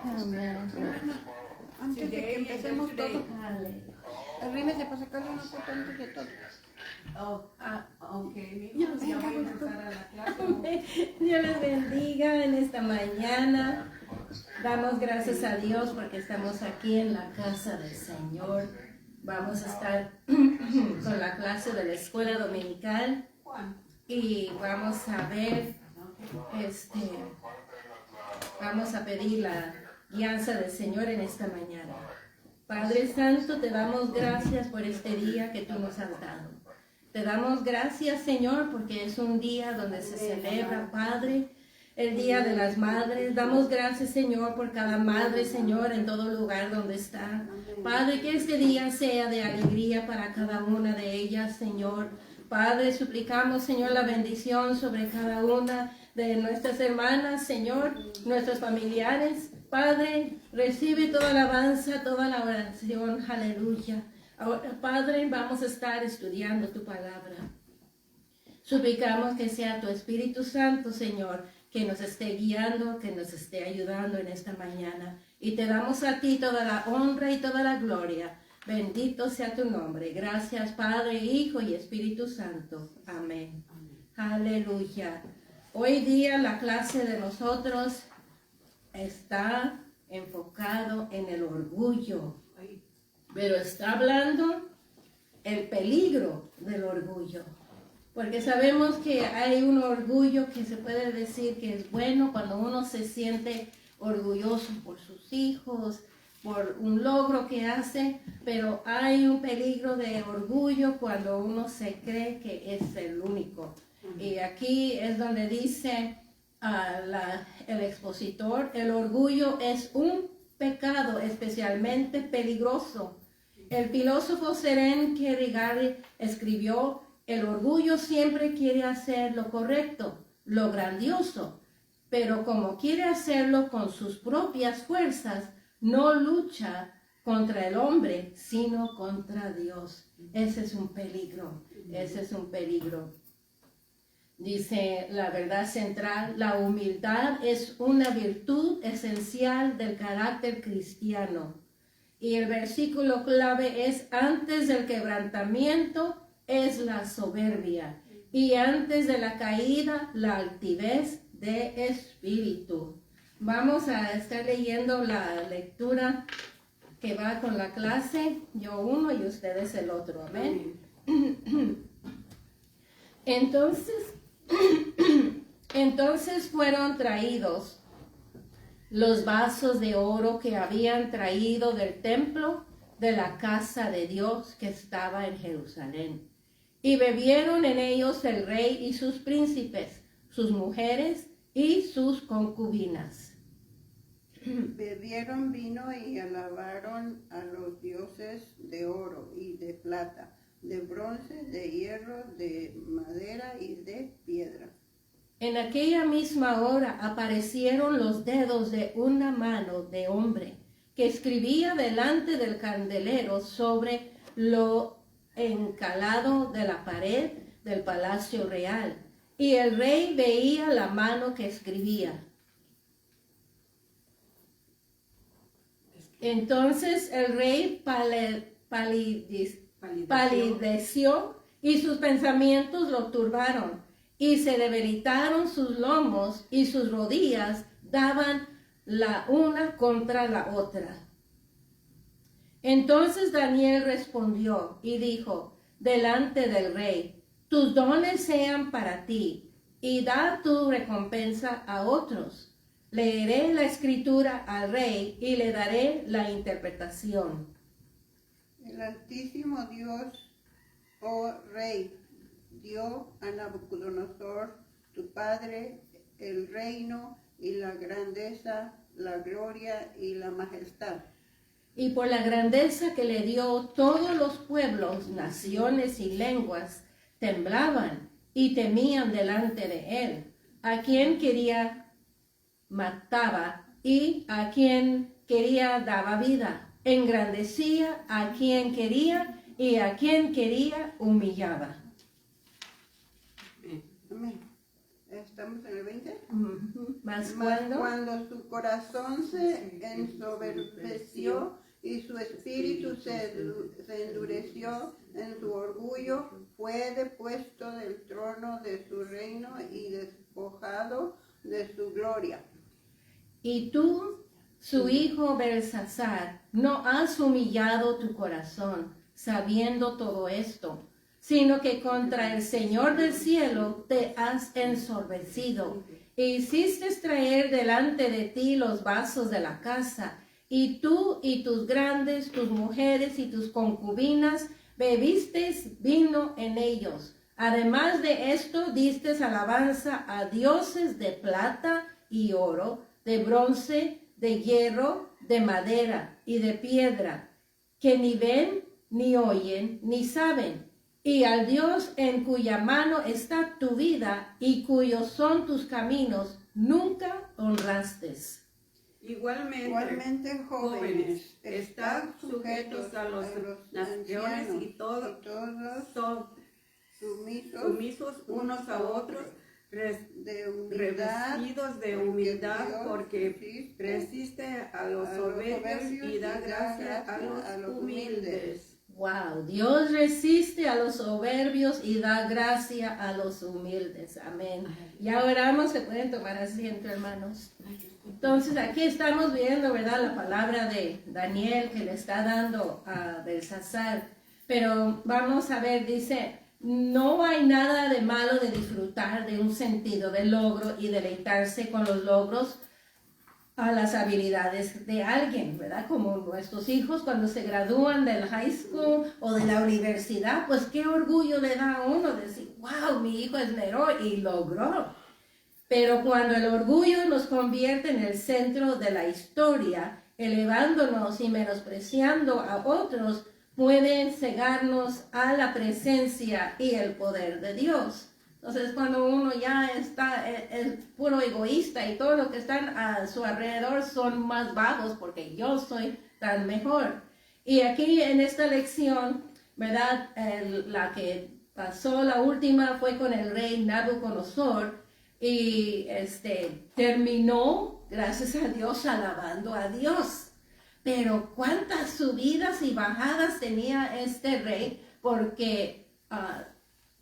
Amén. Antes de que empecemos todo, Arrímese para sacarle una foto antes de todo. Ok, ya voy a empezar a la clase. Dios les bendiga en esta mañana. Damos gracias a Dios porque estamos aquí en la casa del Señor. Vamos a estar con la clase de la escuela dominical y vamos a ver, vamos a pedir la guianza del Señor en esta mañana. Padre Santo, te damos gracias por este día que tú nos has dado. Te damos gracias, Señor, porque es un día donde se celebra, Padre, el Día de las Madres. Damos gracias, Señor, por cada madre, Señor, en todo lugar donde está. Padre, que este día sea de alegría para cada una de ellas, Señor. Padre, suplicamos, Señor, la bendición sobre cada una de nuestras hermanas, Señor, nuestros familiares. Padre, recibe toda la alabanza, toda la oración, aleluya. Ahora, Padre, vamos a estar estudiando tu palabra. Suplicamos que sea tu Espíritu Santo, Señor, que nos esté guiando, que nos esté ayudando en esta mañana. Y te damos a ti toda la honra y toda la gloria. Bendito sea tu nombre. Gracias, Padre, Hijo y Espíritu Santo. Amén. Aleluya. Hoy día la clase de nosotros está enfocado en el orgullo. Pero está hablando el peligro del orgullo. Porque sabemos que hay un orgullo que se puede decir que es bueno cuando uno se siente orgulloso por sus hijos, por un logro que hace, pero hay un peligro de orgullo cuando uno se cree que es el único. Y aquí es donde dice el expositor, el orgullo es un pecado especialmente peligroso. El filósofo Søren Kierkegaard escribió: el orgullo siempre quiere hacer lo correcto, lo grandioso, pero como quiere hacerlo con sus propias fuerzas, no lucha contra el hombre, sino contra Dios. Ese es un peligro, ese es un peligro. Dice la verdad central: la humildad es una virtud esencial del carácter cristiano. Y el versículo clave es: antes del quebrantamiento es la soberbia, y antes de la caída la altivez de espíritu. Vamos a estar leyendo la lectura que va con la clase, yo uno y ustedes el otro, amén. Entonces fueron traídos los vasos de oro que habían traído del templo de la casa de Dios que estaba en Jerusalén. Y bebieron en ellos el rey y sus príncipes, sus mujeres y sus concubinas. Bebieron vino y alabaron a los dioses de oro y de plata, de bronce, de hierro, de madera y de piedra. En aquella misma hora aparecieron los dedos de una mano de hombre que escribía delante del candelero sobre lo encalado de la pared del palacio real. Y el rey veía la mano que escribía. Entonces el rey palideció y sus pensamientos lo turbaron. Y se debilitaron sus lomos y sus rodillas daban la una contra la otra. Entonces Daniel respondió y dijo delante del rey: tus dones sean para ti, y da tu recompensa a otros. Leeré la escritura al rey y le daré la interpretación. El Altísimo Dios, oh Rey, dio a Nabucodonosor, tu padre, el reino y la grandeza, la gloria y la majestad. Y por la grandeza que le dio, todos los pueblos, naciones y lenguas temblaban y temían delante de él. A quien quería mataba y a quien quería daba vida. Engrandecía a quien quería y a quien quería humillaba. Amén. estamos en el 20. Más Mas cuando cuando su corazón se ensoberbeció y su espíritu se endureció en su orgullo, fue depuesto del trono de su reino y despojado de su gloria. y tú, su hijo Belsasar, no has humillado tu corazón, sabiendo todo esto, sino que contra el Señor del cielo te has ensoberbecido, e hiciste traer delante de ti los vasos de la casa, y tú y tus grandes, tus mujeres y tus concubinas, bebisteis vino en ellos. Además de esto, distes alabanza a dioses de plata y oro, de bronce, de hierro, de madera y de piedra, que ni ven, ni oyen, ni saben, y al Dios en cuya mano está tu vida y cuyos son tus caminos, nunca honraste. Igualmente, jóvenes, estad sujetos a los ancianos y todos sumisos unos a otros, revestidos de humildad, porque resiste a los soberbios y da gracia a los humildes. Wow, Dios resiste a los soberbios y da gracia a los humildes. Amén. Ya oramos, se pueden tomar asiento, hermanos. Entonces aquí estamos viendo, ¿verdad?, la palabra de Daniel que le está dando a Belsasar. Pero vamos a ver, dice, no hay nada de malo de disfrutar de un sentido de logro y deleitarse con los logros a las habilidades de alguien, ¿verdad? Como nuestros hijos cuando se gradúan del high school o de la universidad, pues qué orgullo le da a uno decir, wow, mi hijo esmeró y logró. Pero cuando el orgullo nos convierte en el centro de la historia, elevándonos y menospreciando a otros, pueden cegarnos a la presencia y el poder de Dios. Entonces, cuando uno ya está, es puro egoísta y todo lo que están a su alrededor son más bajos porque yo soy tan mejor. Y aquí en esta lección, ¿verdad? La que pasó, la última, fue con el rey Nabucodonosor y terminó, gracias a Dios, alabando a Dios. Pero cuántas subidas y bajadas tenía este rey, porque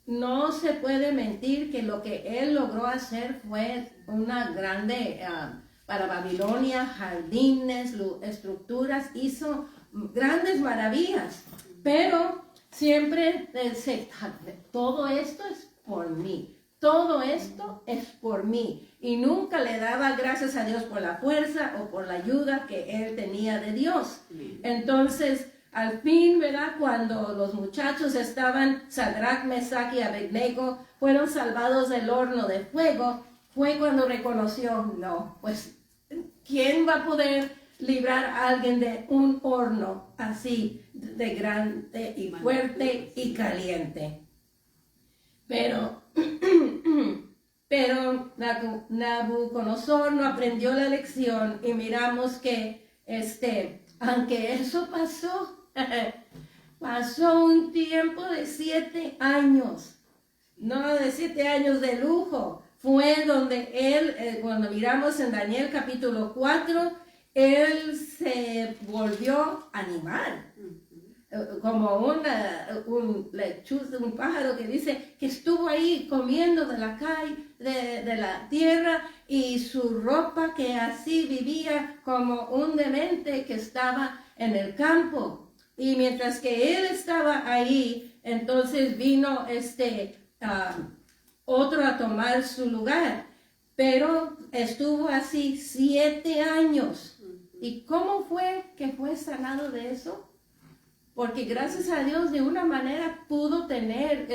no se puede mentir que lo que él logró hacer fue una grande, para Babilonia, jardines, estructuras, hizo grandes maravillas, pero siempre todo esto es por mí. Todo esto es por mí. Y nunca le daba gracias a Dios por la fuerza o por la ayuda que él tenía de Dios. Entonces, al fin, ¿verdad? Cuando los muchachos estaban, Sadrach, Mesach y Abednego, fueron salvados del horno de fuego, fue cuando reconoció, no, pues, ¿quién va a poder librar a alguien de un horno así de grande y fuerte y caliente? Pero Nabucodonosor no aprendió la lección y miramos que aunque eso pasó un tiempo de 7 años, no de 7 años de lujo, fue donde él, cuando miramos en Daniel capítulo 4, él se volvió animal. Como un lechuza, un pájaro que dice que estuvo ahí comiendo de la calle, de la tierra, y su ropa que así vivía como un demente que estaba en el campo. Y mientras que él estaba ahí, entonces vino otro a tomar su lugar. Pero estuvo así 7 años. ¿Y cómo fue que fue sanado de eso? Porque gracias a Dios de una manera pudo tener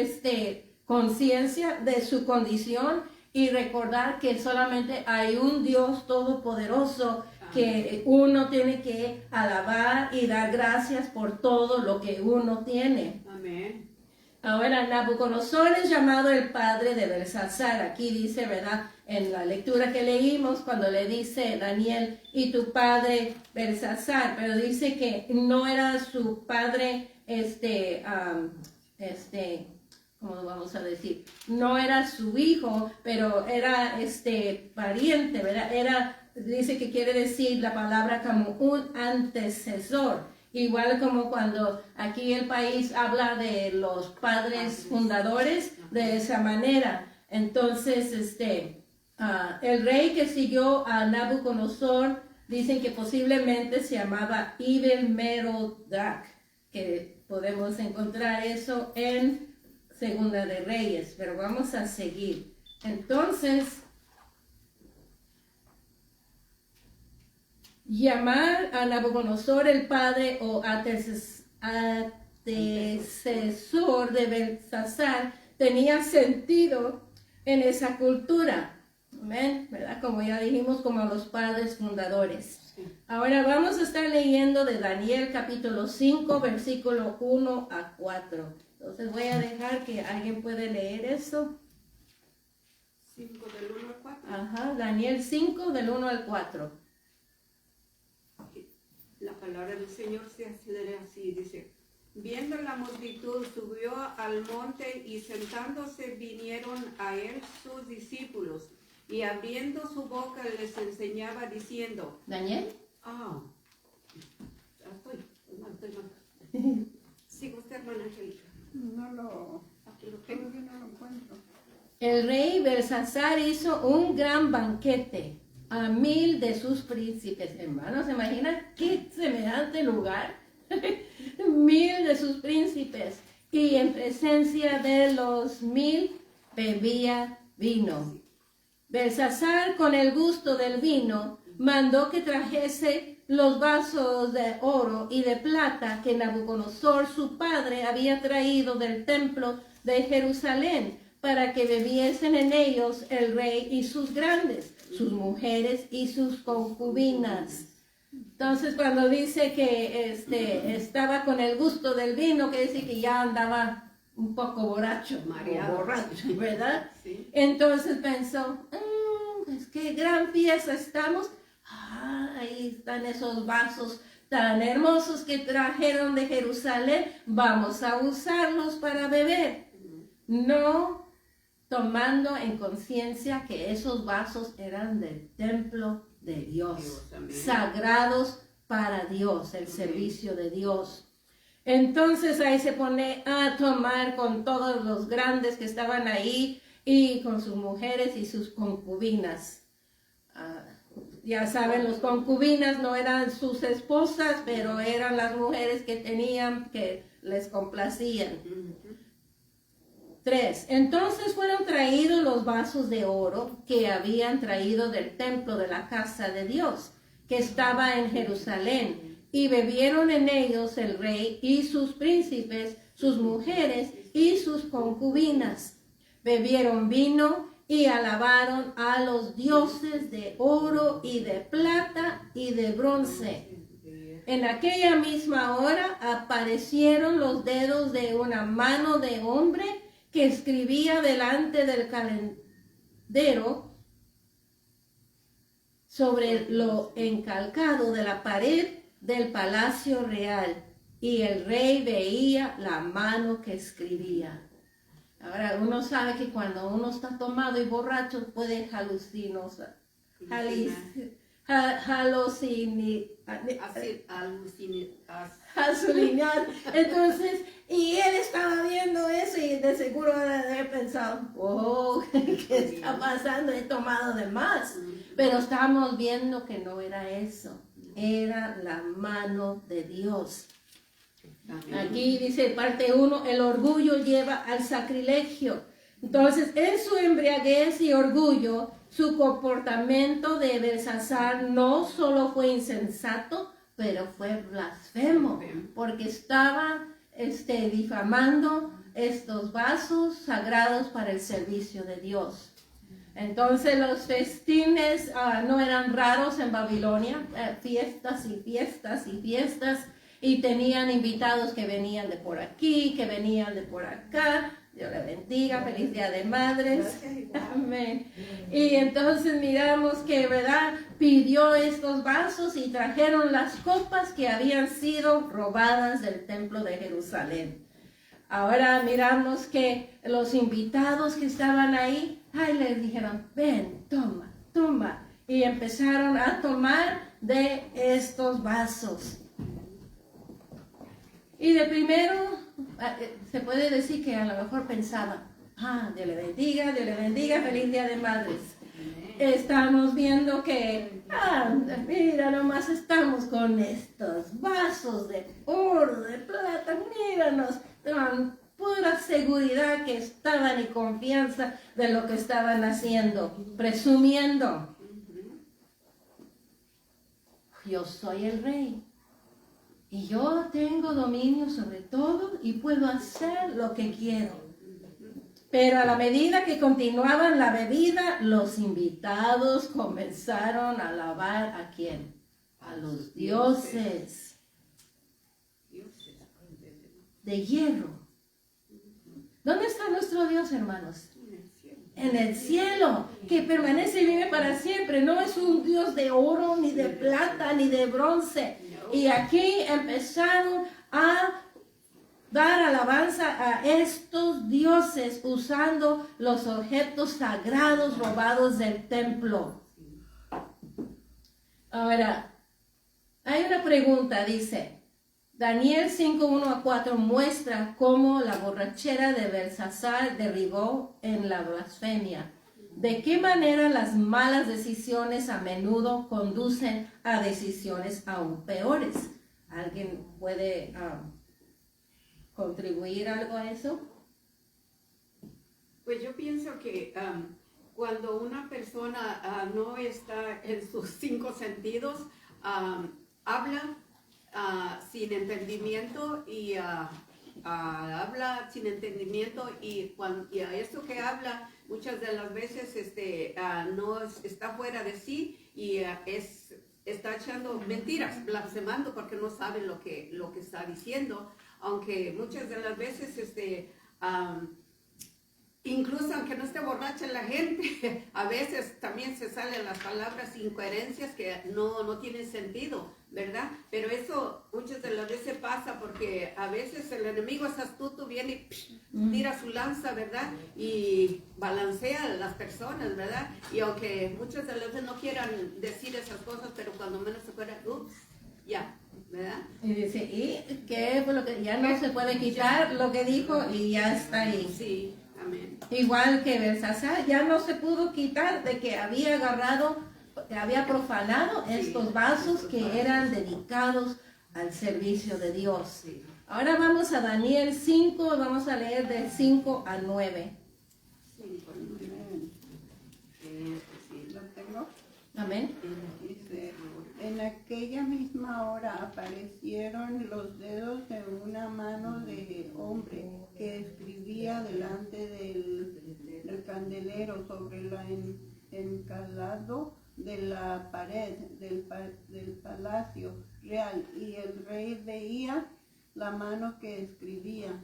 conciencia de su condición y recordar que solamente hay un Dios todopoderoso que uno tiene que alabar y dar gracias por todo lo que uno tiene. Amén. Ahora, Nabucodonosor es llamado el padre de Belsasar. Aquí dice, ¿verdad? En la lectura que leímos, cuando le dice Daniel, y tu padre Belsasar, pero dice que no era su padre, ¿cómo lo vamos a decir? No era su hijo, pero era pariente, ¿verdad? Dice que quiere decir la palabra como un antecesor. Igual como cuando aquí el país habla de los padres fundadores, de esa manera. Entonces, el rey que siguió a Nabucodonosor, dicen que posiblemente se llamaba Ibel-Merodach, que podemos encontrar eso en Segunda de Reyes, pero vamos a seguir. Entonces, llamar a Nabucodonosor el padre o antecesor de Belsasar tenía sentido en esa cultura. Amén, ¿verdad? Como ya dijimos, como los padres fundadores. Ahora vamos a estar leyendo de Daniel capítulo 5, versículo 1 a 4. Entonces voy a dejar que alguien puede leer eso. 5 del 1 al 4. Ajá, Daniel 5 del 1 al 4. La palabra del Señor se acelera así, dice: viendo la multitud, subió al monte y sentándose vinieron a él sus discípulos, y abriendo su boca les enseñaba diciendo... ¿Daniel? Estoy mal. Sigo usted, hermana Angélica. Aquí lo tengo, yo no lo encuentro. El rey Belsasar hizo un gran banquete a 1000 de sus príncipes. Hermanos, ¿se imaginan qué semejante lugar? 1000 de sus príncipes. Y en presencia de los 1000 bebía vino. Belsasar, con el gusto del vino, mandó que trajese los vasos de oro y de plata que Nabucodonosor, su padre, había traído del templo de Jerusalén, para que bebiesen en ellos el rey y sus grandes, sus mujeres y sus concubinas. Entonces, cuando dice que estaba con el gusto del vino, quiere decir que ya andaba un poco borracho, Mareado. borracho, ¿verdad? Sí. Entonces pensó, pues qué gran fiesta estamos. Ahí están esos vasos tan hermosos que trajeron de Jerusalén, vamos a usarlos para beber. No tomando en conciencia que esos vasos eran del templo de Dios, sagrados para Dios, el servicio de Dios. Entonces ahí se pone a tomar con todos los grandes que estaban ahí y con sus mujeres y sus concubinas. Ya saben, los concubinas no eran sus esposas, pero eran las mujeres que tenían, que les complacían. 3. Entonces fueron traídos los vasos de oro que habían traído del templo de la casa de Dios, que estaba en Jerusalén, y bebieron en ellos el rey y sus príncipes, sus mujeres y sus concubinas. Bebieron vino y alabaron a los dioses de oro y de plata y de bronce. En aquella misma hora aparecieron los dedos de una mano de hombre que escribía delante del calendero sobre lo encalcado de la pared del palacio real, y el rey veía la mano que escribía. Ahora, uno sabe que cuando uno está tomado y borracho puede alucinar. Entonces, y él estaba viendo eso y de seguro debe haber pensado, oh, ¿qué está pasando? He tomado de más. Pero estábamos viendo que no era eso, era la mano de Dios. Aquí dice parte 1, el orgullo lleva al sacrilegio. Entonces, en su embriaguez y orgullo, su comportamiento de Belsasar no solo fue insensato, pero fue blasfemo, porque estaba difamando estos vasos sagrados para el servicio de Dios. Entonces los festines no eran raros en Babilonia, fiestas y fiestas y fiestas, y tenían invitados que venían de por aquí, que venían de por acá. Dios le bendiga, feliz Día de Madres. Amén. Y entonces miramos que, ¿verdad? Pidió estos vasos y trajeron las copas que habían sido robadas del templo de Jerusalén. ahora miramos que los invitados que estaban ahí, les dijeron, ven, toma, toma. Y empezaron a tomar de estos vasos. Y de primero, se puede decir que a lo mejor pensaban, Dios le bendiga, feliz Día de Madres. Estamos viendo que, mira, nomás estamos con estos vasos de oro, de plata, míranos, con pura seguridad que estaban y confianza de lo que estaban haciendo, presumiendo. Yo soy el rey y yo tengo dominio sobre todo y puedo hacer lo que quiero. Pero a la medida que continuaban la bebida, los invitados comenzaron a alabar ¿a quién? A los dioses de hierro. ¿Dónde está nuestro Dios, hermanos? En el cielo, que permanece y vive para siempre. No es un Dios de oro, ni de plata, ni de bronce. Y aquí empezaron a dar alabanza a estos dioses usando los objetos sagrados robados del templo. Ahora, hay una pregunta, dice, Daniel 5:1-4 muestra cómo la borrachera de Belsasar derribó en la blasfemia. ¿De qué manera las malas decisiones a menudo conducen a decisiones aún peores? ¿Alguien puede contribuir algo a eso? Pues yo pienso que cuando una persona no está en sus 5 sentidos, habla sin entendimiento y habla sin entendimiento y a eso que habla muchas de las veces no está fuera de sí y está echando mentiras, blasfemando porque no sabe lo que está diciendo, aunque muchas de las veces incluso aunque no esté borracha la gente, a veces también se salen las palabras incoherencias que no tienen sentido, ¿verdad? Pero eso muchas de las veces pasa porque a veces el enemigo es astuto, viene y tira su lanza, ¿verdad? Y balancea a las personas, ¿verdad? Y aunque muchas de las veces no quieran decir esas cosas, pero cuando menos se acuerdan, ya, ¿verdad? Y dice, ¿y qué fue lo que ya no se puede quitar lo que dijo y ya está ahí? Sí. Amén. Igual que Belsasar, ya no se pudo quitar de que había había profanado estos vasos que eran dedicados al servicio de Dios. Sí. Ahora vamos a Daniel 5, vamos a leer del 5-9. 5 al 9. Sí, ¿Lo tengo? Amén. Dice, en aquella misma hora aparecieron los dedos de una mano de hombre que escribía delante del candelero sobre el encalado de la pared del palacio real, y el rey veía la mano que escribía.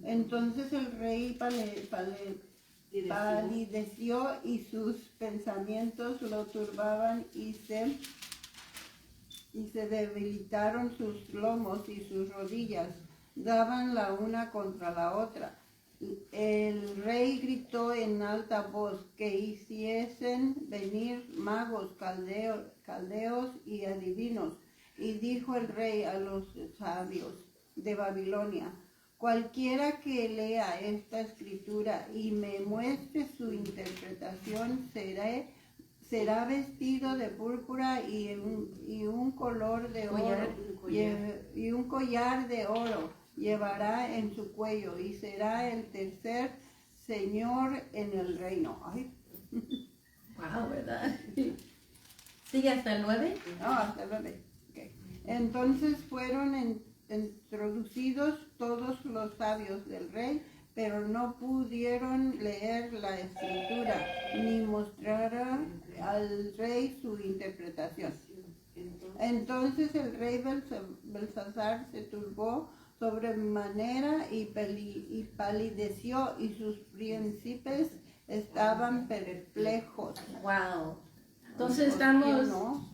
Entonces el rey palideció y sus pensamientos lo turbaban y se debilitaron sus lomos y sus rodillas, daban la una contra la otra. El rey gritó en alta voz que hiciesen venir magos, caldeos y adivinos. Y dijo el rey a los sabios de Babilonia: cualquiera que lea esta escritura y me muestre su interpretación será vestido de púrpura y un color de oro y un collar de oro llevará en su cuello y será el tercer señor en el reino. Ay. Wow, ¿verdad? ¿Sigue hasta el 9? No, hasta el 9. Okay. Entonces fueron introducidos todos los sabios del rey, pero no pudieron leer la escritura ni mostrar al rey su interpretación. Entonces el rey Belsasar se turbó sobremanera y palideció, y sus príncipes estaban perplejos. Wow. Entonces estamos ¿No?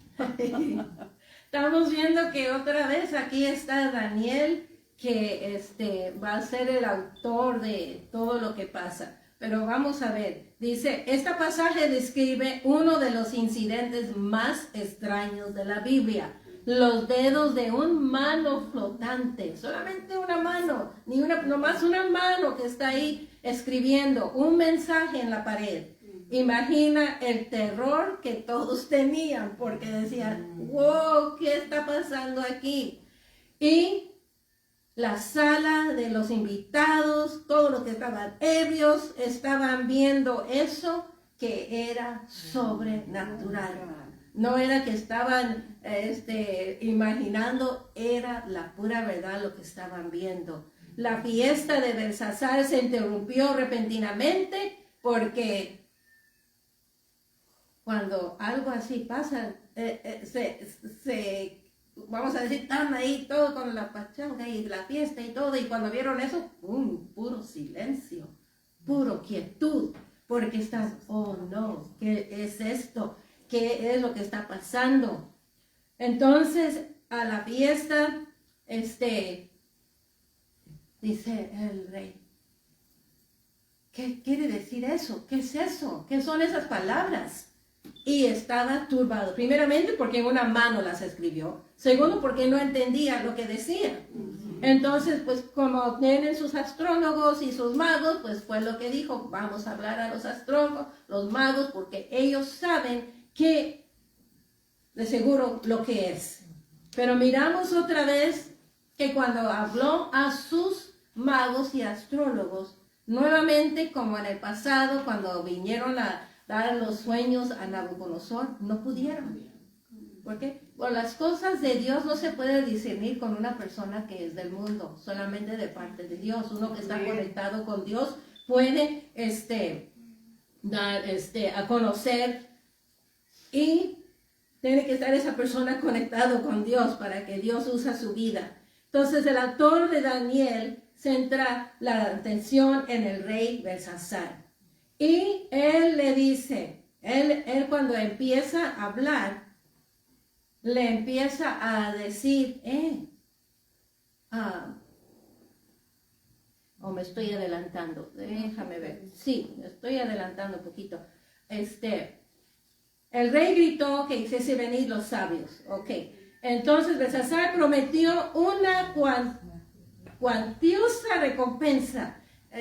estamos viendo que otra vez aquí está Daniel, que va a ser el autor de todo lo que pasa. Pero vamos a ver, dice, este pasaje describe uno de los incidentes más extraños de la Biblia. Los dedos de un mano flotante, solamente una mano, nomás una mano que está ahí escribiendo un mensaje en la pared. Imagina el terror que todos tenían porque decían, wow, ¿qué está pasando aquí? Y la sala de los invitados, todos los que estaban ebrios, estaban viendo eso que era sobrenatural. No era que estaban imaginando, era la pura verdad lo que estaban viendo. La fiesta de Belsasar se interrumpió repentinamente porque cuando algo así pasa, vamos a decir, están ahí todos con la pachanga y la fiesta y todo, y cuando vieron eso, puro silencio, puro quietud, porque están, oh no, ¿qué es esto? ¿Qué es lo que está pasando? Entonces, a la fiesta, dice el rey, ¿qué quiere decir eso? ¿Qué es eso? ¿Qué son esas palabras? Y estaba turbado, primeramente porque en una mano las escribió, segundo porque no entendía lo que decía. Entonces, pues como tienen sus astrólogos y sus magos, pues fue lo que dijo, vamos a hablar a los astrólogos, los magos, porque ellos saben que de seguro lo que es. Pero miramos otra vez que cuando habló a sus magos y astrólogos, nuevamente como en el pasado, cuando vinieron a dar los sueños a Nabucodonosor, no pudieron. ¿Por qué? Por las cosas de Dios no se puede discernir con una persona que es del mundo, solamente de parte de Dios. Uno que está conectado con Dios puede dar a conocer, y tiene que estar esa persona conectado con Dios para que Dios use su vida. Entonces el autor de Daniel centra la atención en el rey Belsasar. Y él le dice, él cuando empieza a hablar, le empieza a decir, me estoy adelantando, déjame ver, sí, me estoy adelantando un poquito. El rey gritó que hiciese venir los sabios, ok. Entonces Belsasar prometió una cuantiosa recompensa.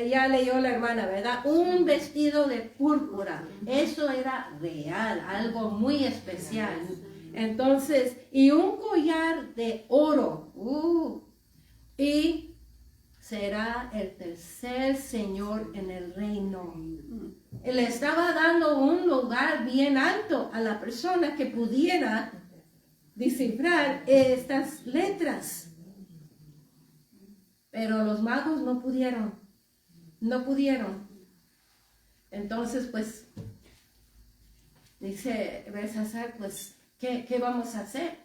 Ya leyó la hermana, ¿verdad? Un vestido de púrpura. Eso era real, algo muy especial. Entonces, y un collar de oro. Y será el tercer señor en el reino. Le estaba dando un lugar bien alto a la persona que pudiera descifrar estas letras. Pero los magos no pudieron. Entonces, pues, dice Belsasar, pues, ¿qué vamos a hacer?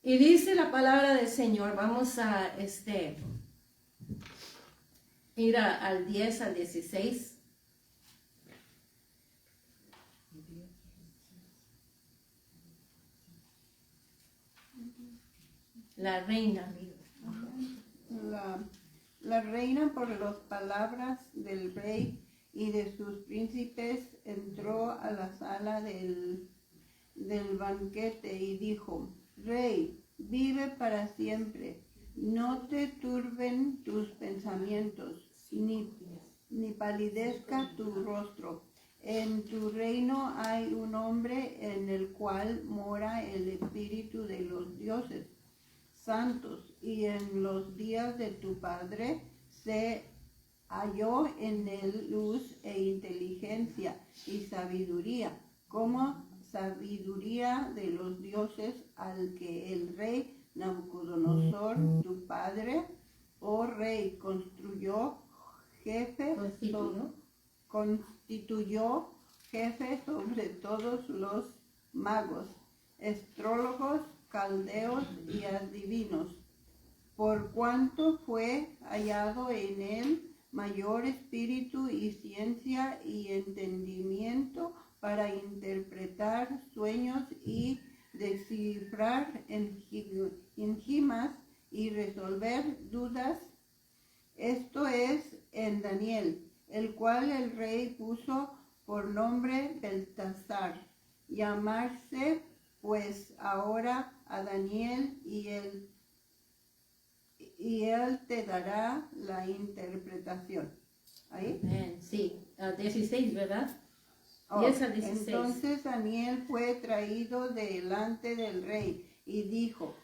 Y dice la palabra del Señor, vamos a ir al 10, al 16. La reina. La reina, por las palabras del rey y de sus príncipes, entró a la sala del banquete y dijo, Rey, vive para siempre, no te turben tus pensamientos, ni palidezca tu rostro. En tu reino hay un hombre en el cual mora el espíritu de los dioses santos, y en los días de tu padre se halló en él luz e inteligencia y sabiduría, como sabiduría de los dioses, al que el rey Nabucodonosor, tu padre, oh rey, constituyó jefe sobre todos los magos, astrólogos, caldeos y adivinos, por cuanto fue hallado en él mayor espíritu y ciencia y entendimiento para interpretar sueños y descifrar enigmas y resolver dudas. Esto es en Daniel, el cual el rey puso por nombre Beltasar. Llamarse pues ahora a Daniel y él te dará la interpretación. ¿Ahí? Amén. Sí, 16, ¿verdad? Oh, 10 al 16. entonces Daniel fue traído delante del rey y dijo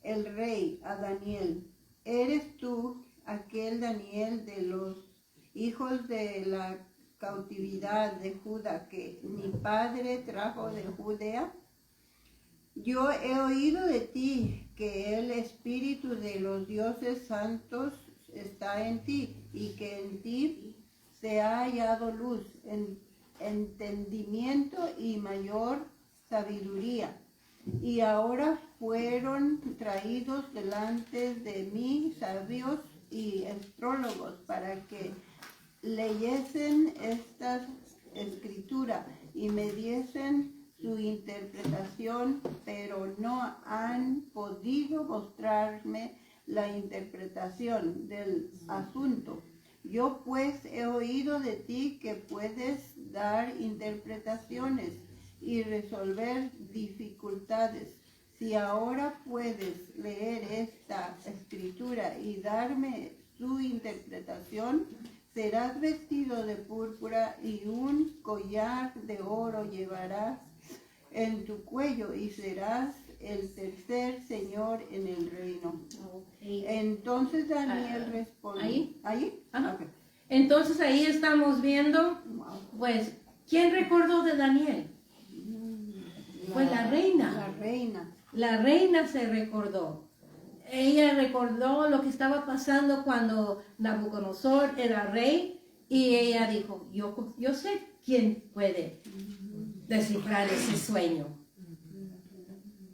el rey a Daniel: ¿eres tú aquel Daniel de los hijos de la cautividad de Judá que mi padre trajo de Judea? Yo he oído de ti que el espíritu de los dioses santos está en ti y que en ti se ha hallado luz, entendimiento y mayor sabiduría. Y ahora fueron traídos delante de mí sabios y astrólogos para que leyesen esta escritura y me diesen su interpretación, pero no han podido mostrarme la interpretación del asunto. Yo pues he oído de ti que puedes dar interpretaciones y resolver dificultades. Si ahora puedes leer esta escritura y darme su interpretación, serás vestido de púrpura y un collar de oro llevarás en tu cuello y serás el tercer señor en el reino. Okay. Entonces Daniel respondió. ¿Ahí? ¿Ahí? Ajá. Ok. Entonces ahí estamos viendo, pues, ¿quién recordó de Daniel? Pues la reina. La reina. La reina se recordó. Ella recordó lo que estaba pasando cuando Nabucodonosor era rey y ella dijo, yo sé quién puede descifrar ese sueño.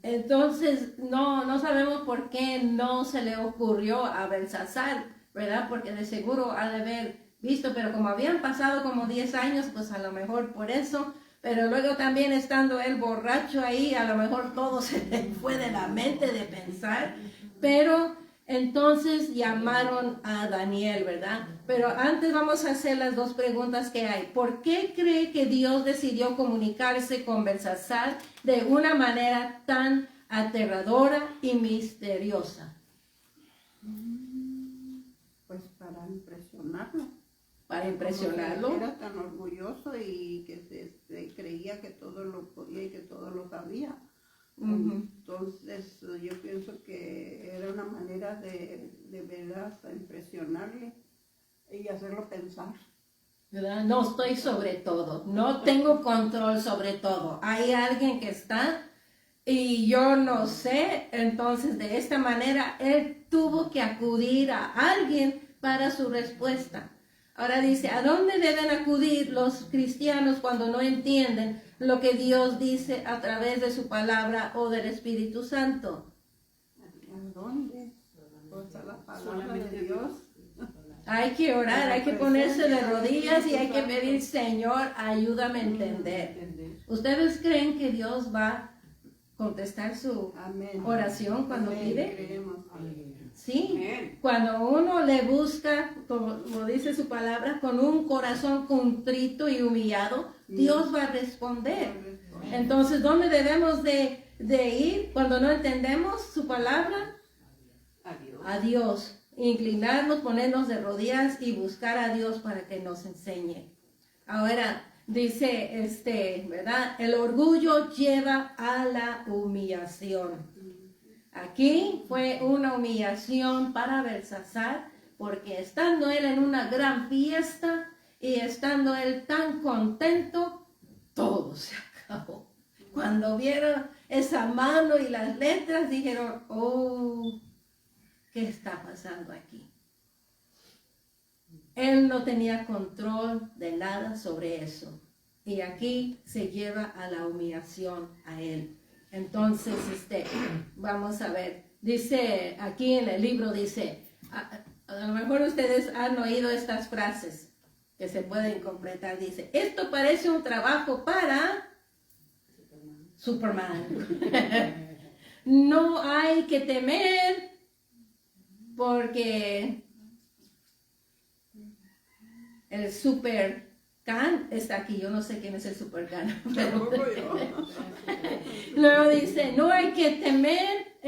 Entonces no sabemos por qué no se le ocurrió a Belsasar, ¿verdad? Porque de seguro ha de haber visto, pero como habían pasado como 10 años, pues a lo mejor por eso. Pero luego también estando él borracho ahí, a lo mejor todo se le fue de la mente de pensar. Pero entonces llamaron a Daniel, ¿verdad? Pero antes vamos a hacer las dos preguntas que hay. ¿Por qué cree que Dios decidió comunicarse con Belsasar de una manera tan aterradora y misteriosa? Pues para impresionarlo. Para impresionarlo. Era tan orgulloso y que se creía que todo lo podía y que todo lo sabía. Entonces yo pienso que era una manera de verdad impresionarle y hacerlo pensar. ¿Verdad? No estoy sobre todo, no tengo control sobre todo. Hay alguien que está y yo no sé. Entonces de esta manera él tuvo que acudir a alguien para su respuesta. Ahora dice, ¿a dónde deben acudir los cristianos cuando no entienden lo que Dios dice a través de su palabra o del Espíritu Santo? ¿A dónde? Pues a la palabra de Dios. Hay que orar, hay que ponerse de rodillas y hay que pedir, Señor, ayúdame a entender. ¿Ustedes creen que Dios va a contestar su Amén. oración cuando Amén. pide? Creemos. Sí, Amén. cuando uno le busca, como dice su palabra, con un corazón contrito y humillado, Dios va a responder. Entonces, ¿dónde debemos de ir cuando no entendemos su palabra? Adiós. A Dios. Inclinarnos, ponernos de rodillas y buscar a Dios para que nos enseñe. Ahora, dice, ¿verdad? El orgullo lleva a la humillación. Aquí fue una humillación para Belsasar, porque estando él en una gran fiesta y estando él tan contento, todo se acabó. Cuando vieron esa mano y las letras, dijeron, oh, ¿qué está pasando aquí? Él no tenía control de nada sobre eso. Y aquí se lleva a la humillación a él. Entonces, vamos a ver, dice, aquí en el libro dice, a lo mejor ustedes han oído estas frases que se pueden completar, dice, esto parece un trabajo para Superman. No hay que temer porque el Super Can está aquí. Yo no sé quién es el Super Can. Pero luego dice, no hay que temer,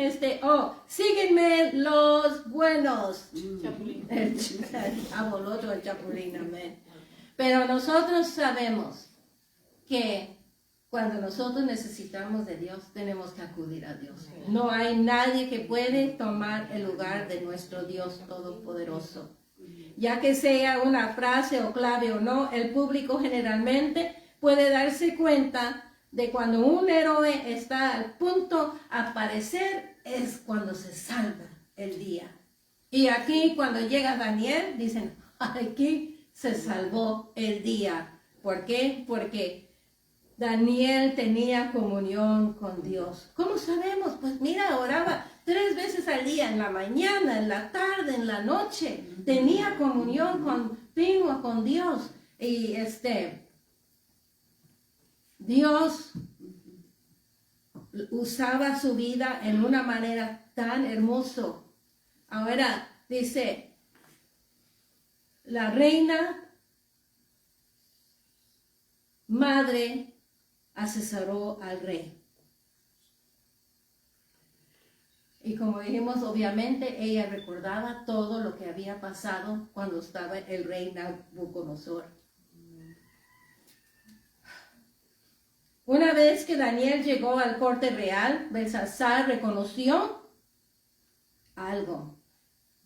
síguenme los buenos. El aboloto, el chapulín, amén. Pero nosotros sabemos que cuando nosotros necesitamos de Dios, tenemos que acudir a Dios. No hay nadie que puede tomar el lugar de nuestro Dios Todopoderoso. Ya que sea una frase o clave o no, el público generalmente puede darse cuenta de cuando un héroe está al punto de aparecer, es cuando se salva el día. Y aquí cuando llega Daniel, dicen, aquí se salvó el día. ¿Por qué? Porque Daniel tenía comunión con Dios. ¿Cómo sabemos? Pues mira, oraba 3 veces al día, en la mañana, en la tarde, en la noche. Tenía comunión continua con Dios. Y Dios usaba su vida en una manera tan hermosa. Ahora dice, la reina madre asesoró al rey. Y como dijimos, obviamente ella recordaba todo lo que había pasado cuando estaba el rey Nabucodonosor. Una vez que Daniel llegó al corte real, Belsasar reconoció algo.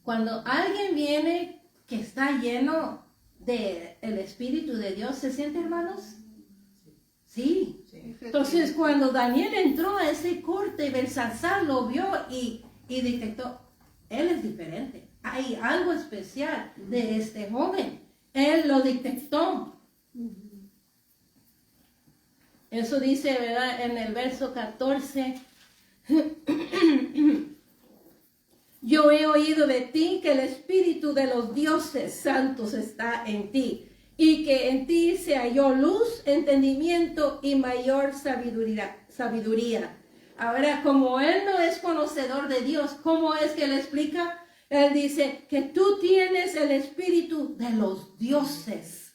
Cuando alguien viene que está lleno del Espíritu de Dios, ¿se siente, hermanos? Sí. Entonces, cuando Daniel entró a ese corte, Belsasar lo vio y detectó, él es diferente. Hay algo especial de este joven. Él lo detectó. Eso dice, ¿verdad? En el verso 14. Yo he oído de ti que el espíritu de los dioses santos está en ti, y que en ti se halló luz, entendimiento y mayor sabiduría. Ahora, como él no es conocedor de Dios, ¿cómo es que le explica? Él dice que tú tienes el espíritu de los dioses.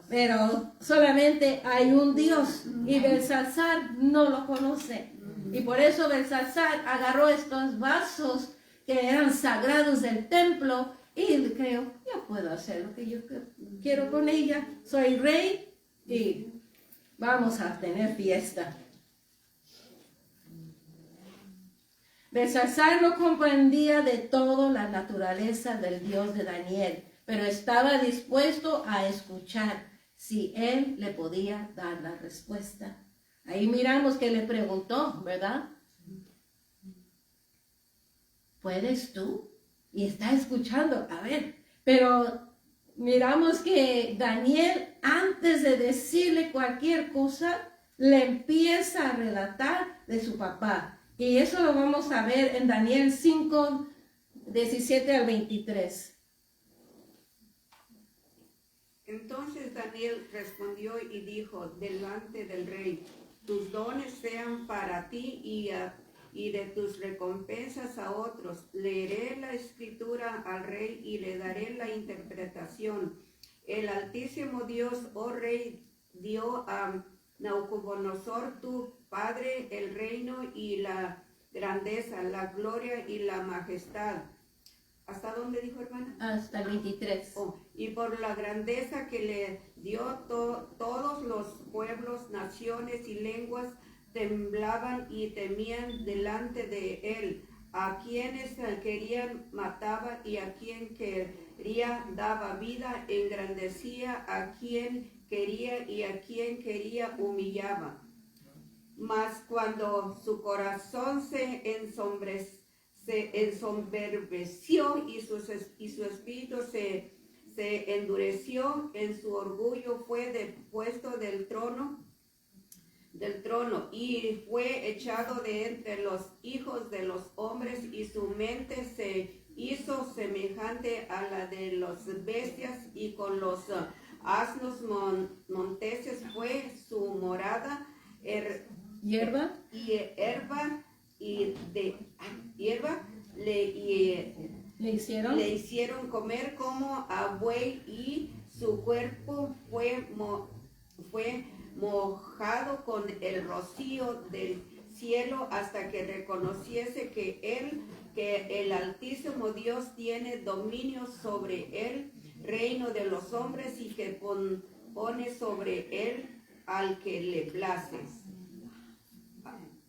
Pero solamente hay un Dios y Belsasar no lo conoce. Y por eso Belsasar agarró estos vasos que eran sagrados del templo y creo, yo puedo hacer lo que yo quiero con ella. Soy rey y vamos a tener fiesta. Belsasar no comprendía de todo la naturaleza del Dios de Daniel, pero estaba dispuesto a escuchar si él le podía dar la respuesta. Ahí miramos que le preguntó, ¿verdad? ¿Puedes tú? Y está escuchando, a ver, pero miramos que Daniel, antes de decirle cualquier cosa, le empieza a relatar de su papá. Y eso lo vamos a ver en Daniel 5, 17 al 23. Entonces Daniel respondió y dijo delante del rey, tus dones sean para ti y de tus recompensas a otros. Leeré la escritura al rey y le daré la interpretación. El Altísimo Dios, oh rey, dio a Nabucodonosor tu padre el reino y la grandeza, la gloria y la majestad. ¿Hasta dónde dijo, hermana? Hasta el 23. Y por la grandeza que le dio todos los pueblos, naciones y lenguas temblaban y temían delante de él. A quienes querían mataba y a quien quería daba vida, engrandecía a quien quería y a quien quería humillaba. Mas cuando su corazón se ensoberbeció y su espíritu se endureció, en su orgullo fue depuesto del trono y fue echado de entre los hijos de los hombres, y su mente se hizo semejante a la de las bestias, y con los asnos monteses fue su morada. Hierba le le le hicieron comer como a buey y su cuerpo fue mojado con el rocío del cielo hasta que reconociese que el Altísimo Dios tiene dominio sobre el reino de los hombres y que pone sobre él al que le places.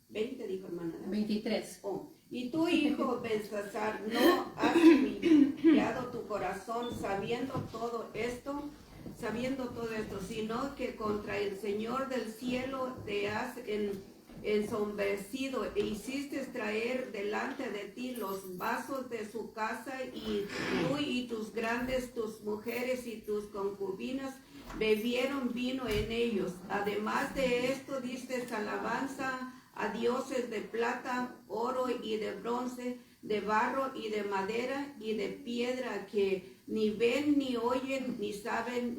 20 dijo hermana. 23. Oh, y tú, hijo Belsasar, no has humillado tu corazón sabiendo todo esto, sino que contra el Señor del cielo te has ensombrecido e hiciste traer delante de ti los vasos de su casa, y tú y tus mujeres y tus concubinas bebieron vino en ellos. Además de esto diste alabanza a dioses de plata, oro y de bronce, de barro y de madera y de piedra, que ni ven ni oyen ni saben,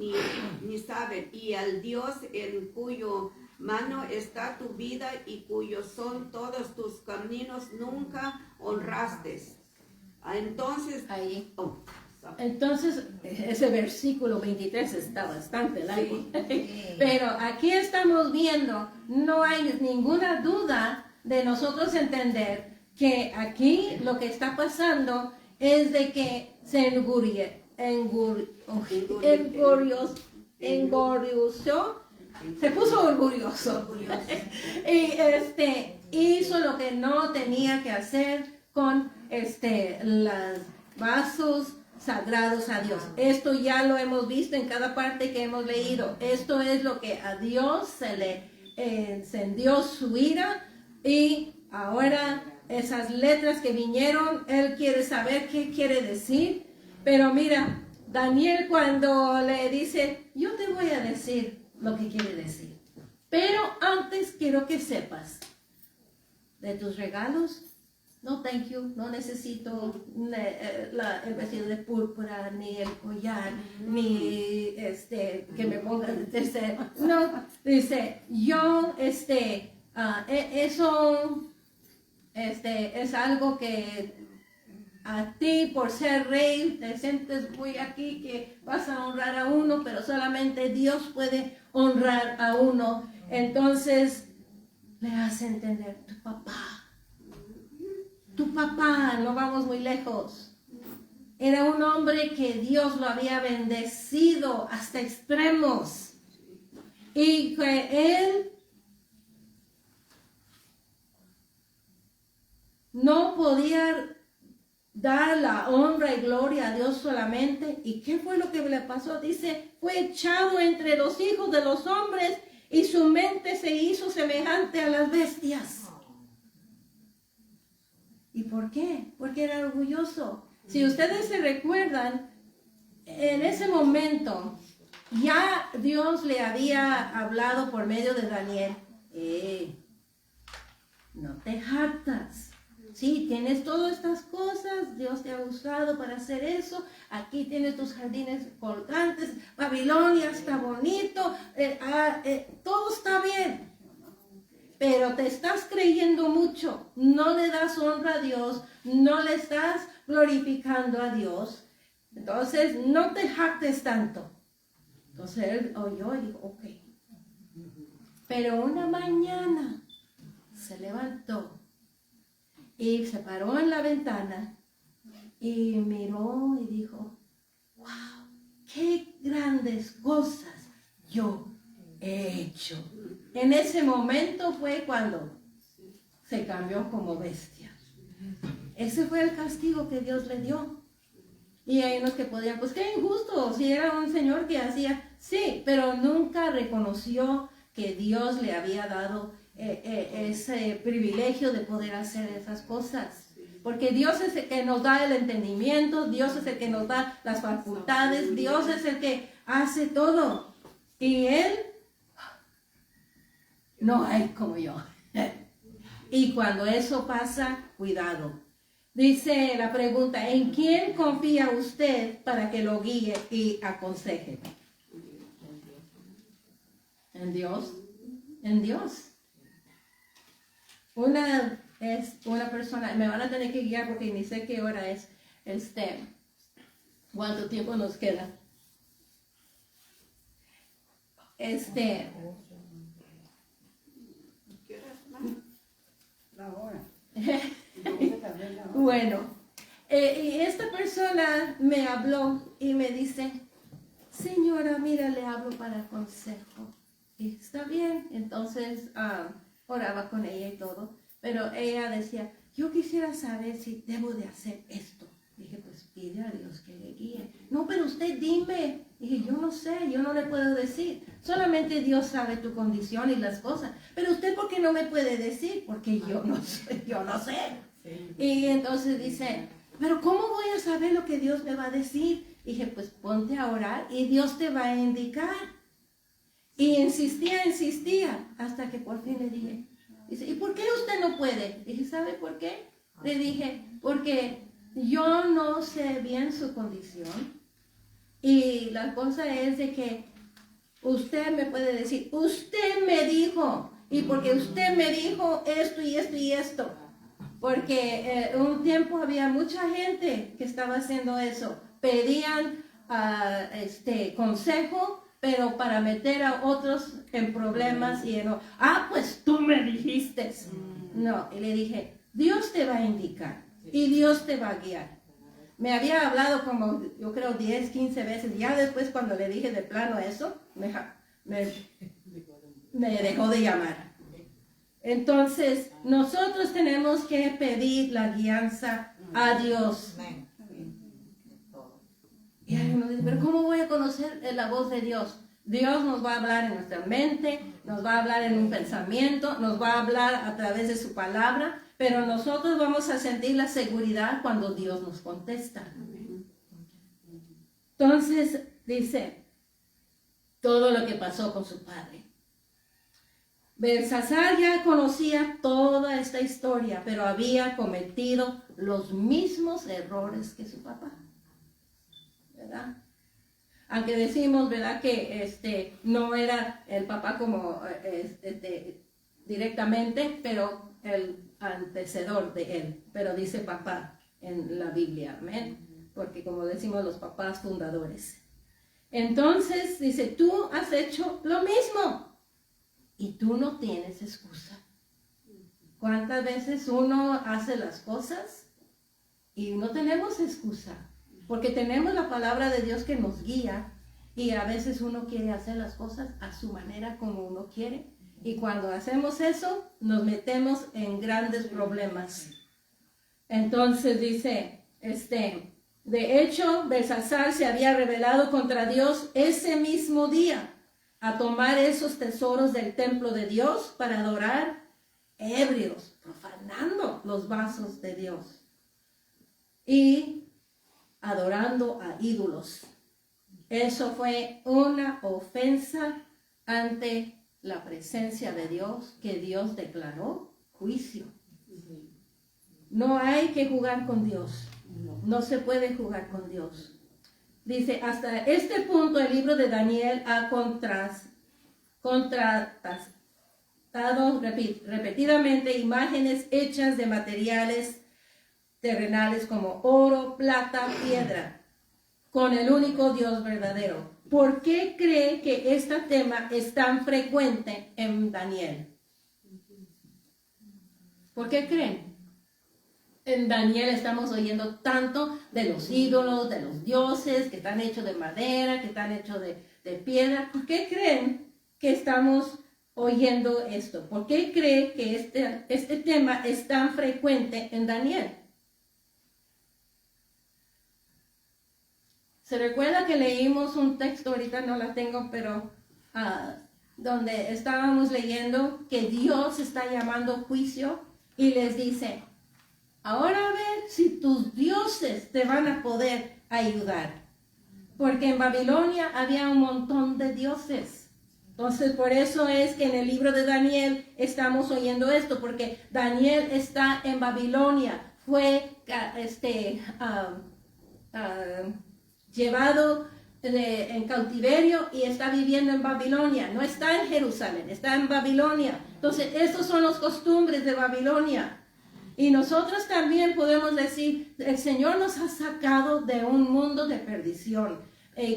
y al Dios en cuyo mano está tu vida y cuyos son todos tus caminos nunca honraste. Entonces, Ahí. oh, Entonces, ese versículo 23 está bastante largo. Pero aquí estamos viendo, no hay ninguna duda de nosotros entender que aquí lo que está pasando es de que se engorrioso, se puso orgulloso. Y hizo lo que no tenía que hacer con los vasos sagrados a Dios. Esto ya lo hemos visto en cada parte que hemos leído. Esto es lo que a Dios se le encendió su ira, y ahora esas letras que vinieron, Él quiere saber qué quiere decir. Pero mira, Daniel cuando le dice, yo te voy a decir lo que quiere decir, pero antes quiero que sepas de tus regalos. No, thank you, no necesito el vestido de púrpura, ni el collar, ni que me pongas de tercero. No, dice, yo, eso, es algo que a ti, por ser rey, te sientes muy aquí que vas a honrar a uno, pero solamente Dios puede honrar a uno. Entonces, le hace entender, tu papá, no vamos muy lejos, era un hombre que Dios lo había bendecido hasta extremos, y que él no podía dar la honra y gloria a Dios solamente. ¿Y qué fue lo que le pasó? Dice, fue echado entre los hijos de los hombres y su mente se hizo semejante a las bestias. ¿Y por qué? Porque era orgulloso. Si ustedes se recuerdan, en ese momento ya Dios le había hablado por medio de Daniel. No te jactas. Sí, tienes todas estas cosas, Dios te ha usado para hacer eso. Aquí tienes tus jardines colgantes, Babilonia está bonito, todo está bien. Pero te estás creyendo mucho, no le das honra a Dios, no le estás glorificando a Dios. Entonces, no te jactes tanto. Entonces él oyó y dijo, ok. Pero una mañana se levantó y se paró en la ventana y miró y dijo, wow, qué grandes cosas yo he hecho. En ese momento fue cuando se cambió como bestia. Ese fue el castigo que Dios le dio. Y hay unos que podían, pues qué injusto, si era un señor que hacía, sí, pero nunca reconoció que Dios le había dado ese privilegio de poder hacer esas cosas. Porque Dios es el que nos da el entendimiento, Dios es el que nos da las facultades, Dios es el que hace todo. Y Él, no hay como yo. Y cuando eso pasa, cuidado. Dice la pregunta, ¿en quién confía usted para que lo guíe y aconseje? ¿En Dios? En Dios. Una persona, me van a tener que guiar porque ni sé qué hora es. ¿Cuánto tiempo nos queda? La hora. Bueno, y esta persona me habló y me dice, señora, mira, le hablo para consejo. Y está bien, entonces oraba con ella y todo, pero ella decía, yo quisiera saber si debo de hacer esto. Dije, pues pide a Dios que le guíe. No, pero usted dime. Dije, yo no sé, yo no le puedo decir. Solamente Dios sabe tu condición y las cosas. Pero usted, ¿por qué no me puede decir? Porque yo no sé, yo no sé. Y entonces dice, pero ¿cómo voy a saber lo que Dios me va a decir? Dije, pues ponte a orar y Dios te va a indicar. Y insistía, hasta que por fin le dije, dice, ¿y por qué usted no puede? Dije, ¿sabe por qué? Le dije, porque yo no sé bien su condición y la cosa es de que usted me puede decir, usted me dijo, y porque usted me dijo esto y esto y esto, porque un tiempo había mucha gente que estaba haciendo eso, pedían consejo, pero para meter a otros en problemas y pues tú me dijiste. No, y le dije, Dios te va a indicar. Y Dios te va a guiar. Me había hablado como, yo creo, 10, 15 veces. Ya después cuando le dije de plano eso, me dejó de llamar. Entonces, nosotros tenemos que pedir la guianza a Dios. Y algunos dicen, pero ¿cómo voy a conocer la voz de Dios? Dios nos va a hablar en nuestra mente, nos va a hablar en un pensamiento, nos va a hablar a través de su palabra, pero nosotros vamos a sentir la seguridad cuando Dios nos contesta. Entonces, dice, todo lo que pasó con su padre. Belsasar ya conocía toda esta historia, pero había cometido los mismos errores que su papá. ¿Verdad? Aunque decimos, ¿verdad?, que no era el papá como directamente, pero el antecedor de él. Pero dice papá en la Biblia, amén, porque como decimos los papás fundadores. Entonces dice, tú has hecho lo mismo y tú no tienes excusa. ¿Cuántas veces uno hace las cosas y no tenemos excusa? Porque tenemos la palabra de Dios que nos guía y a veces uno quiere hacer las cosas a su manera como uno quiere. Y cuando hacemos eso, nos metemos en grandes problemas. Entonces dice, de hecho, Belsasar se había rebelado contra Dios ese mismo día a tomar esos tesoros del templo de Dios para adorar ebrios, profanando los vasos de Dios. Y adorando a ídolos. Eso fue una ofensa ante la presencia de Dios, que Dios declaró juicio. No hay que jugar con Dios. No se puede jugar con Dios. Dice, hasta este punto el libro de Daniel ha contrastado repetidamente imágenes hechas de materiales terrenales como oro, plata, piedra, con el único Dios verdadero. ¿Por qué cree que este tema es tan frecuente en Daniel? ¿Por qué creen? En Daniel estamos oyendo tanto de los ídolos, de los dioses que están hechos de madera, que están hechos de piedra. ¿Por qué creen que estamos oyendo esto? ¿Por qué cree que este tema es tan frecuente en Daniel? ¿Se recuerda que leímos un texto, ahorita no la tengo, pero donde estábamos leyendo que Dios está llamando juicio y les dice, ahora a ver si tus dioses te van a poder ayudar? Porque en Babilonia había un montón de dioses. Entonces, por eso es que en el libro de Daniel estamos oyendo esto, porque Daniel está en Babilonia, fue llevado en cautiverio y está viviendo en Babilonia. No está en Jerusalén, está en Babilonia. Entonces, estos son los costumbres de Babilonia. Y nosotros también podemos decir, el Señor nos ha sacado de un mundo de perdición.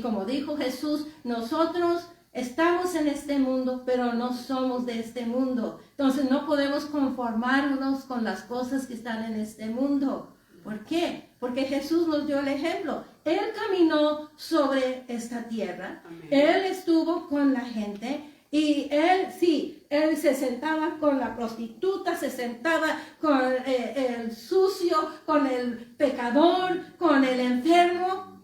Como dijo Jesús, nosotros estamos en este mundo, pero no somos de este mundo. Entonces no podemos conformarnos con las cosas que están en este mundo. ¿Por qué? Porque Jesús nos dio el ejemplo. Él caminó sobre esta tierra. Amén. Él estuvo con la gente. Y él, sí, él se sentaba con la prostituta, se sentaba con el sucio, con el pecador, con el enfermo.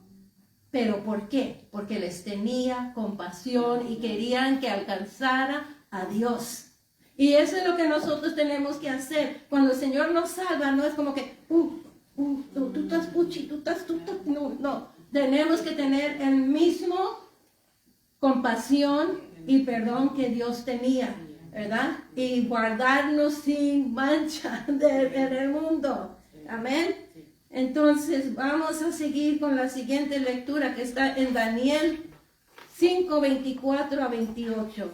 ¿Pero por qué? Porque les tenía compasión y querían que alcanzara a Dios. Y eso es lo que nosotros tenemos que hacer. Cuando el Señor nos salva, no es como que, tú estás puchi, no. Tenemos que tener el mismo compasión y perdón que Dios tenía, ¿verdad? Y guardarnos sin mancha en el mundo. Amén. Entonces vamos a seguir con la siguiente lectura que está en Daniel 5, 24 a 28.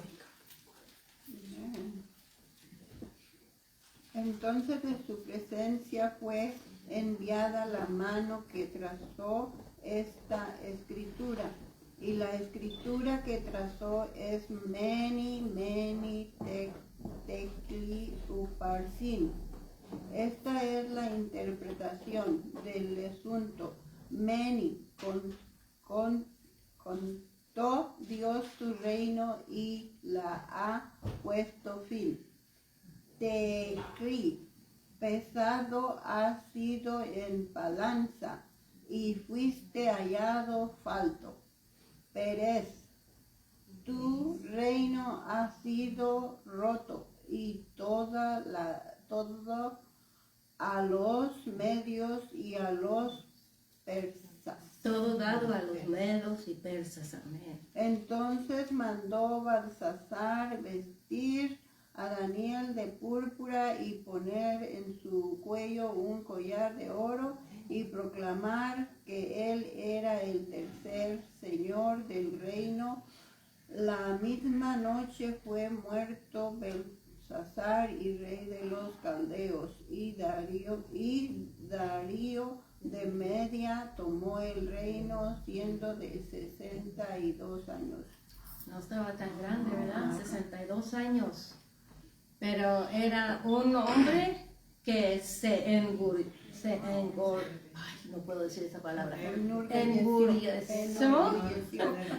Entonces de su presencia fue enviada la mano que trazó esta escritura. Y la escritura que trazó es Mene, Mene, Tekel, Upharsin. Esta es la interpretación del asunto. Mene, contó Dios su reino y la ha puesto fin. Tekel, pesado has sido en balanza y fuiste hallado falto. Perez, tu reino ha sido roto y todo a los medios y a los persas. Todo dado a los medos y persas. Amén. Entonces mandó Belsasar vestir a Daniel de púrpura y poner en su cuello un collar de oro y proclamar que él era el tercer señor del reino. La misma noche fue muerto Belsasar y rey de los caldeos, y Darío de Media tomó el reino siendo de 62 años. No estaba tan grande, ¿verdad? 62 años. Pero era un hombre que no puedo decir esa palabra. Engurreció,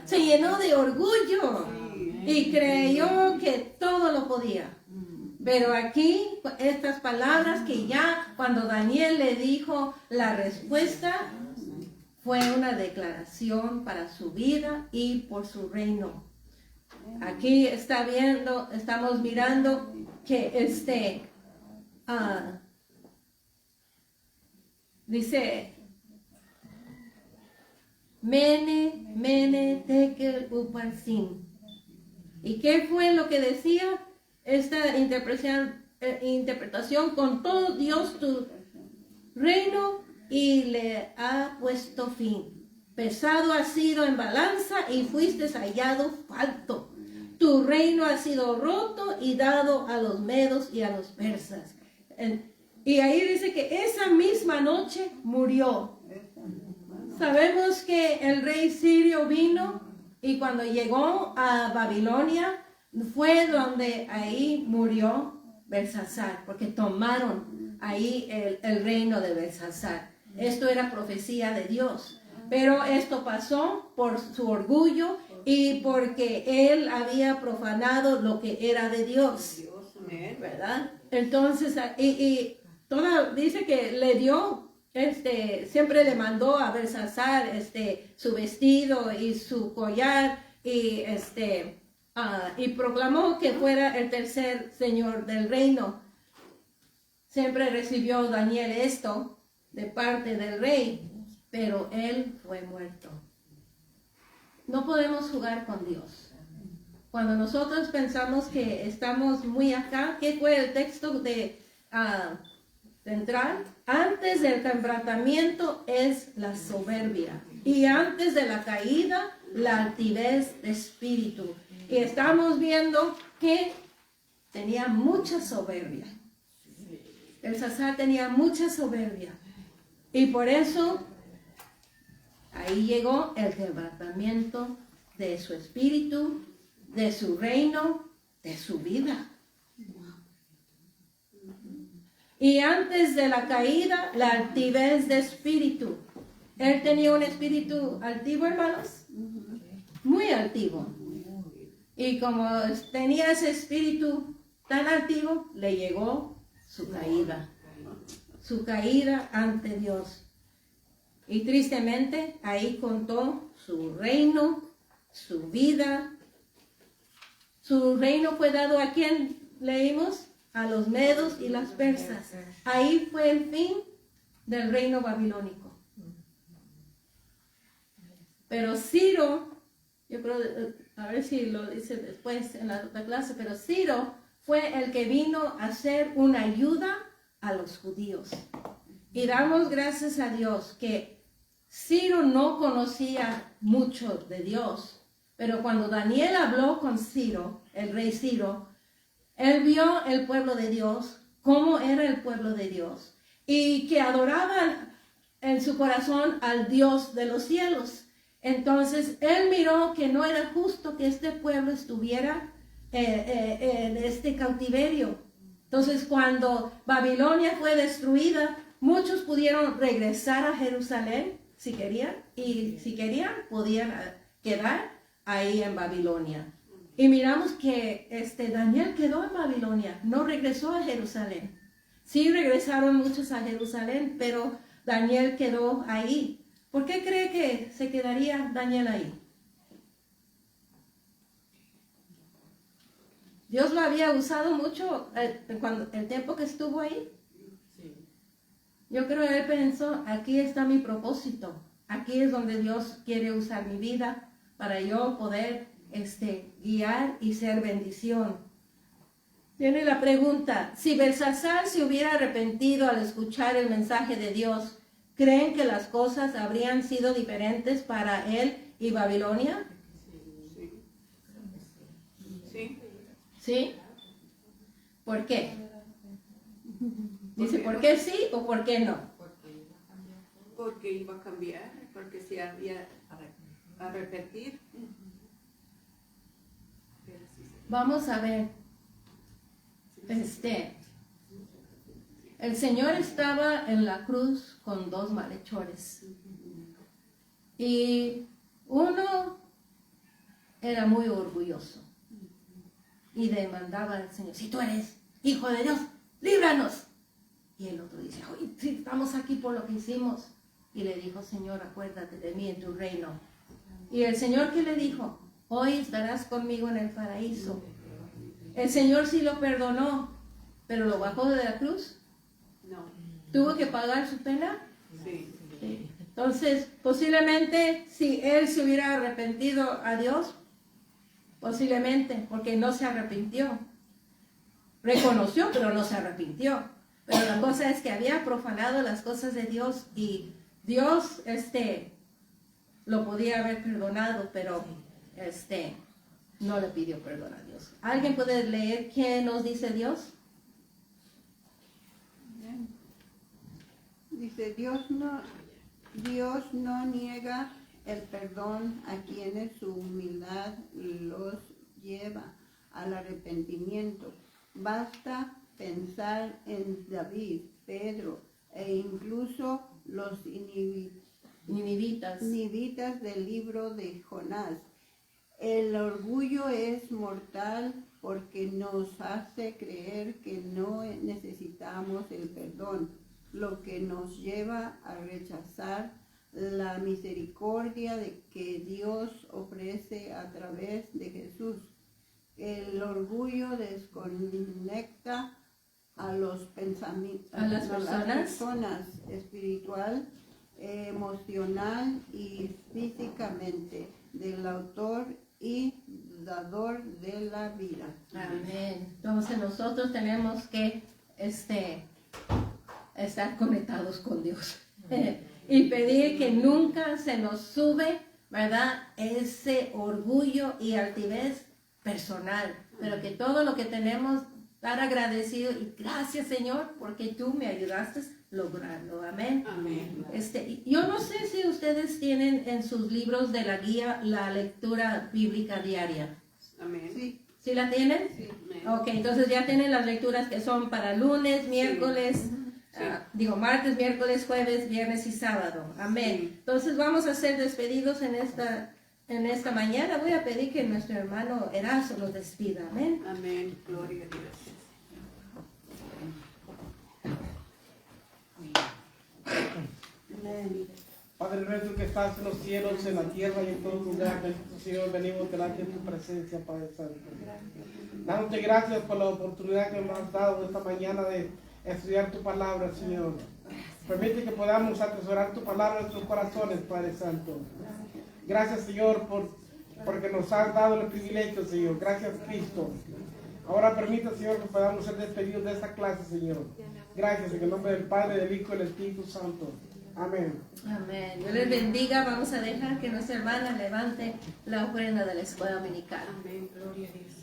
se llenó de orgullo y creyó que todo lo podía. Pero aquí, estas palabras que ya cuando Daniel le dijo la respuesta, fue una declaración para su vida y por su reino. Aquí estamos mirando que dice Mene, Mene, Tekel, Upharsin. ¿Y qué fue lo que decía esta interpretación? Con todo Dios tu reino y le ha puesto fin. Pesado has sido en balanza y fuiste hallado falto. Tu reino ha sido roto y dado a los medos y a los persas. Y ahí dice que esa misma noche murió. Sabemos que el rey sirio vino y cuando llegó a Babilonia fue donde ahí murió Belsasar, porque tomaron ahí el reino de Belsasar. Esto era profecía de Dios, pero esto pasó por su orgullo y porque él había profanado lo que era de Dios, ¿verdad? Entonces, dice que le dio, siempre le mandó a Belsasar su vestido y su collar y proclamó que fuera el tercer señor del reino. Siempre recibió Daniel esto de parte del rey, pero él fue muerto. No podemos jugar con Dios. Cuando nosotros pensamos que estamos muy acá, ¿qué fue el texto central? Antes del quebrantamiento es la soberbia y antes de la caída la altivez de espíritu. Y estamos viendo que tenía mucha soberbia. Belsasar tenía mucha soberbia. Y por eso ahí llegó el quebrantamiento de su espíritu, de su reino, de su vida. Y antes de la caída, la altivez de espíritu. Él tenía un espíritu altivo, hermanos. Muy altivo. Y como tenía ese espíritu tan altivo, le llegó su caída. Su caída ante Dios. Y tristemente, ahí contó su reino, su vida. Su reino fue dado a quién leímos, a los medos y las persas. Ahí fue el fin del reino babilónico. Pero Ciro, yo creo, a ver si lo dice después en la otra clase, pero Ciro fue el que vino a hacer una ayuda a los judíos. Y damos gracias a Dios que Ciro no conocía mucho de Dios, pero cuando Daniel habló con Ciro, el rey Ciro, él vio el pueblo de Dios, cómo era el pueblo de Dios, y que adoraban en su corazón al Dios de los cielos. Entonces, él miró que no era justo que este pueblo estuviera en este cautiverio. Entonces, cuando Babilonia fue destruida, muchos pudieron regresar a Jerusalén si querían, y si querían podían quedar ahí en Babilonia. Y miramos que Daniel quedó en Babilonia, no regresó a Jerusalén. Sí regresaron muchos a Jerusalén, pero Daniel quedó ahí. ¿Por qué cree que se quedaría Daniel ahí? Dios lo había usado mucho el tiempo que estuvo ahí. Yo creo que él pensó, aquí está mi propósito. Aquí es donde Dios quiere usar mi vida para yo poder guiar y ser bendición. Viene la pregunta, si Belsasar se hubiera arrepentido al escuchar el mensaje de Dios, ¿creen que las cosas habrían sido diferentes para él y Babilonia? Sí. ¿Sí? ¿Por qué? Dice, ¿por qué sí o por qué no? Porque iba a cambiar, porque se había a repetir. Vamos a ver. El Señor estaba en la cruz con dos malhechores. Y uno era muy orgulloso. Y demandaba al Señor, si tú eres hijo de Dios, líbranos. Y el otro dice, oye, si estamos aquí por lo que hicimos. Y le dijo, Señor, acuérdate de mí en tu reino. Y el Señor, ¿qué le dijo? Hoy estarás conmigo en el paraíso. El Señor sí lo perdonó, pero lo bajó de la cruz. No. ¿Tuvo que pagar su pena? Sí. Sí. Entonces, posiblemente, si él se hubiera arrepentido a Dios, posiblemente, porque no se arrepintió. Reconoció, pero no se arrepintió. Pero la cosa es que había profanado las cosas de Dios y Dios, lo podía haber perdonado, pero, no le pidió perdón a Dios. ¿Alguien puede leer qué nos dice Dios? Dice, Dios no niega el perdón a quienes su humildad los lleva al arrepentimiento. Basta pensar en David, Pedro e incluso los Ninivitas. ninivitas del libro de Jonás. El orgullo es mortal porque nos hace creer que no necesitamos el perdón, lo que nos lleva a rechazar la misericordia que Dios ofrece a través de Jesús. El orgullo desconecta a los pensamientos, a las personas espiritual, emocional y físicamente del autor y dador de la vida. Amén. Entonces nosotros tenemos que estar conectados con Dios y pedir que nunca se nos sube, ¿verdad? Ese orgullo y altivez personal, pero que todo lo que tenemos estar agradecido y gracias, Señor, porque tú me ayudaste a lograrlo. Amén. Amén. Yo no sé si ustedes tienen en sus libros de la guía la lectura bíblica diaria. Amén. Sí, ¿Sí la tienen? sí. Amén. Ok, entonces ya tienen las lecturas que son para lunes, miércoles, martes, miércoles, jueves, viernes y sábado. Amén. Sí. Entonces vamos a ser despedidos en esta mañana. Voy a pedir que nuestro hermano Erazo nos despida. Amén. Amén. Gloria a Dios. Padre nuestro que estás en los cielos, en la tierra y en todo lugar, bendito Señor, venimos delante de tu presencia, Padre Santo. Dándote gracias por la oportunidad que nos has dado esta mañana de estudiar tu palabra, Señor. Permite que podamos atesorar tu palabra en nuestros corazones, Padre Santo. Gracias, Señor, porque nos has dado el privilegio, Señor. Gracias, Cristo. Ahora permita, Señor, que podamos ser despedidos de esta clase, Señor. Gracias, en el nombre del Padre, del Hijo y del Espíritu Santo. Amén. Amén. Dios les bendiga. Vamos a dejar que nuestra hermana levante la ofrenda de la escuela dominical. Amén. Gloria a Dios.